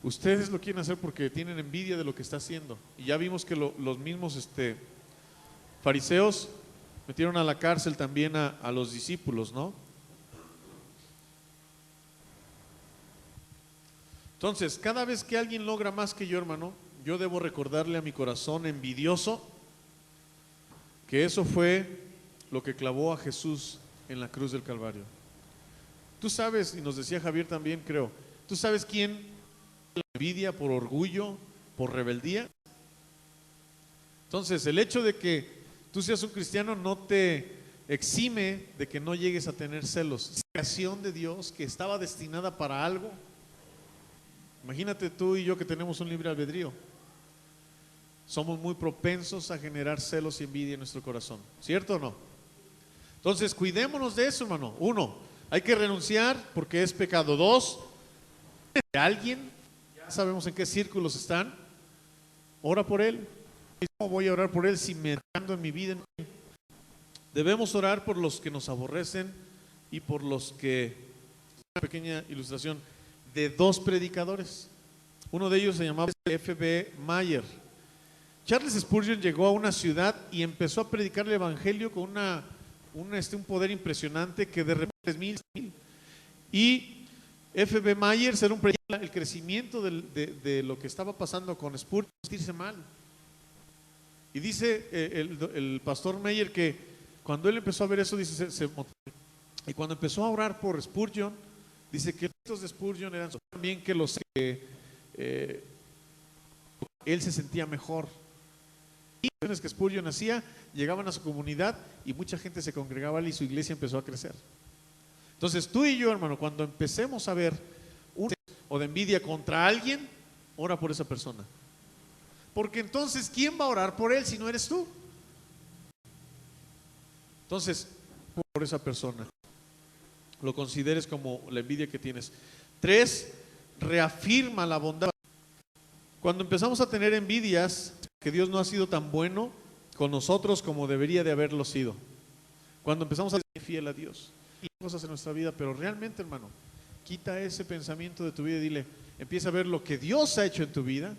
ustedes lo quieren hacer porque tienen envidia de lo que está haciendo. Y ya vimos que los mismos fariseos metieron a la cárcel también a los discípulos, ¿no? Entonces, cada vez que alguien logra más que yo, hermano, yo debo recordarle a mi corazón envidioso que eso fue lo que clavó a Jesús en la cruz del Calvario. Tú sabes, y nos decía Javier también, creo, ¿tú sabes quién la envidia por orgullo, por rebeldía? Entonces, el hecho de que tú seas un cristiano no te exime de que no llegues a tener celos. Es creación de Dios que estaba destinada para algo. Imagínate tú y yo que tenemos un libre albedrío. Somos muy propensos a generar celos y envidia en nuestro corazón, ¿cierto o no? Entonces, cuidémonos de eso, hermano. Uno, hay que renunciar porque es pecado. Dos, de alguien, ya sabemos en qué círculos están, ora por él. ¿Cómo voy a orar por él si me ando en mi vida? Debemos orar por los que nos aborrecen y por los que, una pequeña ilustración de dos predicadores. Uno de ellos se llamaba F.B. Mayer. Charles Spurgeon llegó a una ciudad y empezó a predicar el evangelio con un poder impresionante que de repente es mil. Y F.B. Mayer era un predicador. El crecimiento de lo que estaba pasando con Spurgeon, sentirse mal. Y dice el pastor Mayer que cuando él empezó a ver eso, dice, y cuando empezó a orar por Spurgeon, dice que los de Spurgeon eran también que los que él se sentía mejor. que Spurgeon hacía, llegaban a su comunidad y mucha gente se congregaba y su iglesia empezó a crecer. Entonces tú y yo, hermano, cuando empecemos a ver o de envidia contra alguien, ora por esa persona. Porque entonces, ¿quién va a orar por él si no eres tú? Entonces, por esa persona, lo consideres como la envidia que tienes. 3, reafirma la bondad. Cuando empezamos a tener envidias, que Dios no ha sido tan bueno con nosotros como debería de haberlo sido. Cuando empezamos a ser fiel a Dios y cosas en nuestra vida, pero realmente, hermano, quita ese pensamiento de tu vida y dile, empieza a ver lo que Dios ha hecho en tu vida,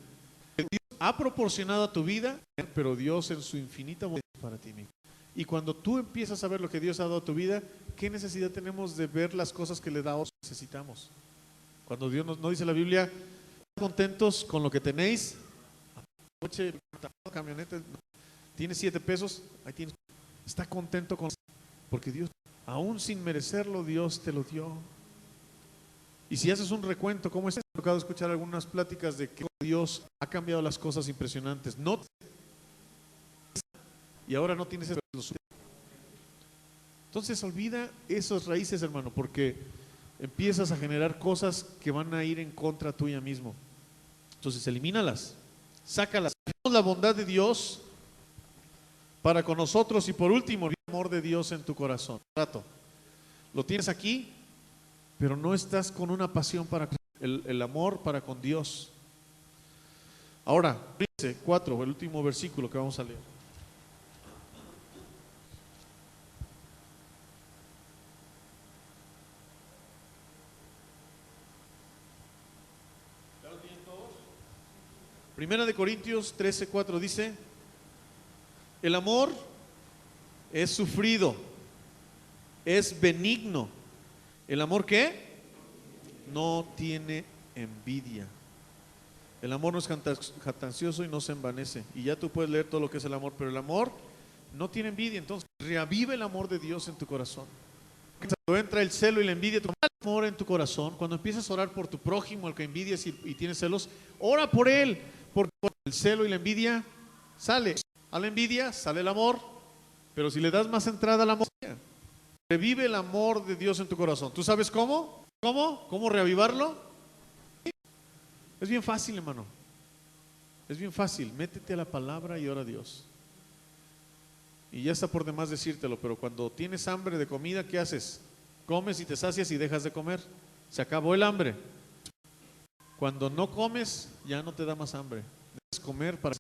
que Dios ha proporcionado a tu vida, pero Dios en su infinita bondad para ti mismo. Y cuando tú empiezas a ver lo que Dios ha dado a tu vida, ¿qué necesidad tenemos de ver las cosas que le da a otros? Necesitamos. Cuando Dios no dice la Biblia, contentos con lo que tenéis, coche, camioneta, tienes 7 pesos, ahí tienes, está contento con, porque Dios, aún sin merecerlo, Dios te lo dio. Y si haces un recuento, ¿cómo es? Me ha tocado escuchar algunas pláticas de que Dios ha cambiado las cosas impresionantes, y ahora no tienes eso. Entonces olvida esas raíces, hermano, porque empiezas a generar cosas que van a ir en contra tuya mismo. Entonces elimínalas, sácalas. La bondad de Dios para con nosotros y por último, el amor de Dios en tu corazón. Lo tienes aquí, pero no estás con una pasión para el amor para con Dios. Ahora, 4, el último versículo que vamos a leer. Primera de Corintios 13:4 dice, el amor es sufrido, es benigno. ¿El amor qué? No tiene envidia. El amor no es jactancioso y no se envanece. Y ya tú puedes leer todo lo que es el amor, pero el amor no tiene envidia. Entonces, reaviva el amor de Dios en tu corazón. Cuando entra el celo y la envidia, tu amor en tu corazón, cuando empiezas a orar por tu prójimo, el que envidias y tienes celos, ora por él, porque el celo y la envidia sale. A la envidia sale el amor, pero si le das más entrada al amor, revive el amor de Dios en tu corazón. ¿Tú sabes cómo? ¿Cómo reavivarlo? Es bien fácil, hermano. Es bien fácil. Métete a la palabra y ora a Dios. Y ya está por demás decírtelo, pero cuando tienes hambre de comida, ¿qué haces? Comes y te sacias y dejas de comer. Se acabó el hambre. Cuando no comes, ya no te da más hambre. Debes comer para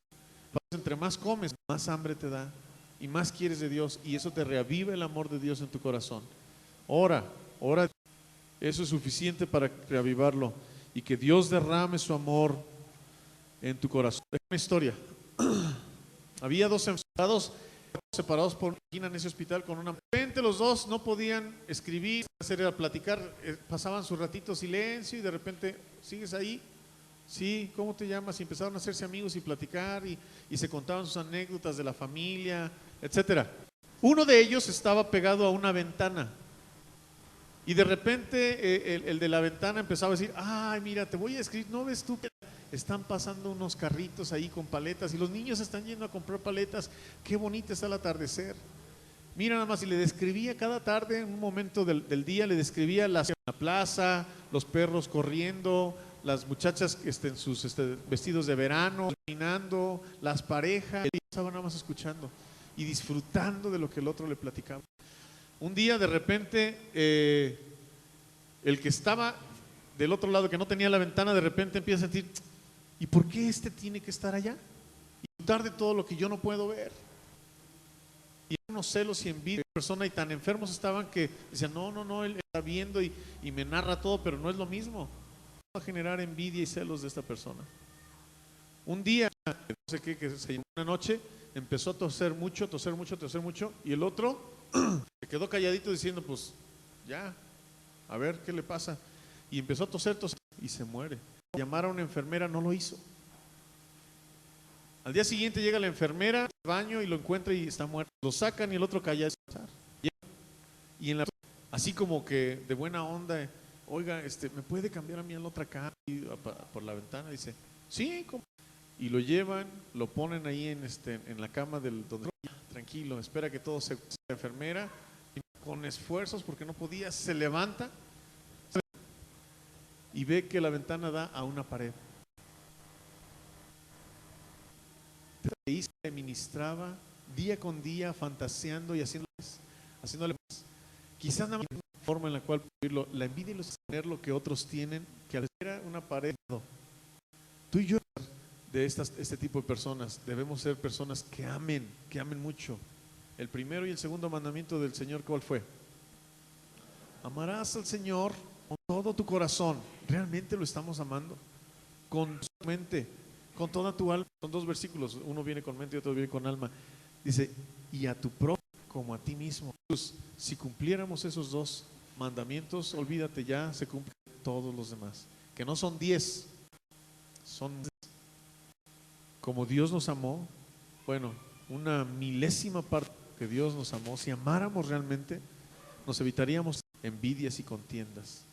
entre más comes, más hambre te da y más quieres de Dios, y eso te reaviva el amor de Dios en tu corazón. Ora. Eso es suficiente para reavivarlo y que Dios derrame su amor en tu corazón. Una historia. Había 2 enfermos separados por una esquina en ese hospital con una. De repente los dos no podían escribir, hacer era platicar, pasaban su ratito silencio y de repente, ¿sigues ahí? Sí, ¿cómo te llamas? Y empezaron a hacerse amigos y platicar y se contaban sus anécdotas de la familia, etcétera. Uno de ellos estaba pegado a una ventana y de repente el de la ventana empezaba a decir, ay, mira, te voy a escribir, ¿no ves tú que están pasando unos carritos ahí con paletas y los niños están yendo a comprar paletas? Qué bonito está el atardecer. Mira nada más, y le describía cada tarde, en un momento del día, le describía la plaza, los perros corriendo, las muchachas en sus vestidos de verano, caminando, las parejas, y estaba nada más escuchando y disfrutando de lo que el otro le platicaba. Un día de repente el que estaba del otro lado, que no tenía la ventana, de repente empieza a sentir, ¿y por qué este tiene que estar allá? Y disfrutar de todo lo que yo no puedo ver. Y unos celos y envidia de persona, y tan enfermos estaban que decían, no, él está viendo y me narra todo, pero no es lo mismo. Va a generar envidia y celos de esta persona. Un día, no sé qué, que se llamó una noche, empezó a toser mucho, y el otro se quedó calladito diciendo, pues ya, a ver qué le pasa. Y empezó a toser y se muere. Llamar a una enfermera, no lo hizo. Al día siguiente llega la enfermera al baño y lo encuentra y está muerto. Lo sacan y el otro callado. Y así como que de buena onda, oiga, ¿me puede cambiar a mí a la otra cama por la ventana? Dice, sí, ¿cómo? y lo llevan, lo ponen ahí en la cama del donde tranquilo, espera que todo se la enfermera, con esfuerzos porque no podía, se levanta y ve que la ventana da a una pared. Ahí se ministraba día con día, fantaseando y haciéndole más. Quizás nada más una forma en la cual vivirlo, la envidia y los tener lo que otros tienen, que al ser una pared. Tú y yo, de este tipo de personas, debemos ser personas que amen mucho. El primero y el segundo mandamiento del Señor, ¿cuál fue? Amarás al Señor con todo tu corazón. ¿Realmente lo estamos amando? Con tu mente, con toda tu alma. Son dos versículos, uno viene con mente y otro viene con alma. Dice, y a tu prójimo como a ti mismo. Entonces, si cumpliéramos esos dos mandamientos, olvídate, ya se cumplen todos los demás. Que no son 10, son como Dios nos amó. Bueno, una milésima parte que Dios nos amó. Si amáramos realmente, nos evitaríamos envidias y contiendas.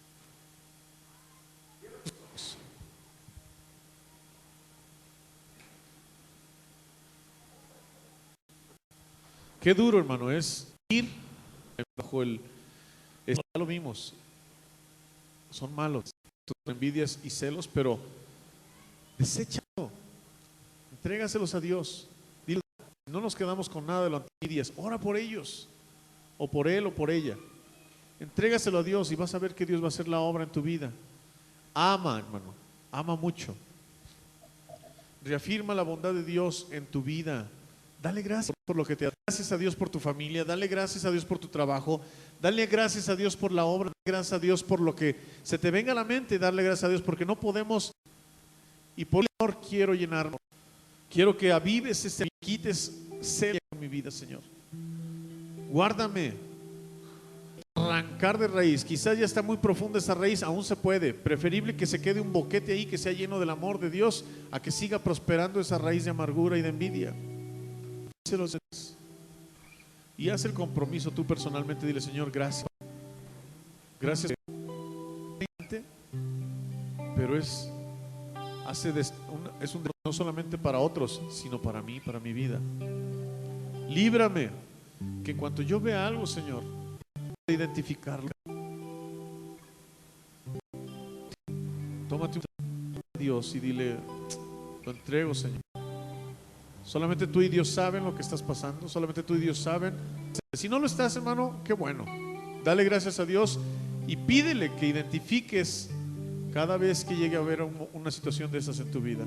Qué duro, hermano, es ir bajo ya lo vimos, son malos, envidias y celos, pero deséchalo, entrégaselos a Dios. Dile, no nos quedamos con nada de las envidias, ora por ellos, o por él o por ella. Entrégaselo a Dios y vas a ver que Dios va a hacer la obra en tu vida. Ama, hermano, ama mucho. Reafirma la bondad de Dios en tu vida. Dale gracias por lo que te da. Gracias a Dios por tu familia. Dale gracias a Dios por tu trabajo. Dale gracias a Dios por la obra. Dale gracias a Dios por lo que se te venga a la mente. Darle gracias a Dios porque no podemos. Y por favor quiero llenarnos. Quiero que avives, quites sed en mi vida, Señor. Guárdame. Arrancar de raíz. Quizás ya está muy profunda esa raíz. Aún se puede. Preferible que se quede un boquete ahí que sea lleno del amor de Dios a que siga prosperando esa raíz de amargura y de envidia. Y haz el compromiso tú personalmente, dile, Señor, gracias, gracias, pero es no solamente para otros, sino para mí, para mi vida. Líbrame, que en cuanto yo vea algo, Señor, identificarlo. Tómate un Dios y dile, lo entrego, Señor. Solamente tú y Dios saben lo que estás pasando. Solamente tú y Dios saben. Si no lo estás, hermano, qué bueno. Dale gracias a Dios y pídele que identifiques cada vez que llegue a haber una situación de esas en tu vida.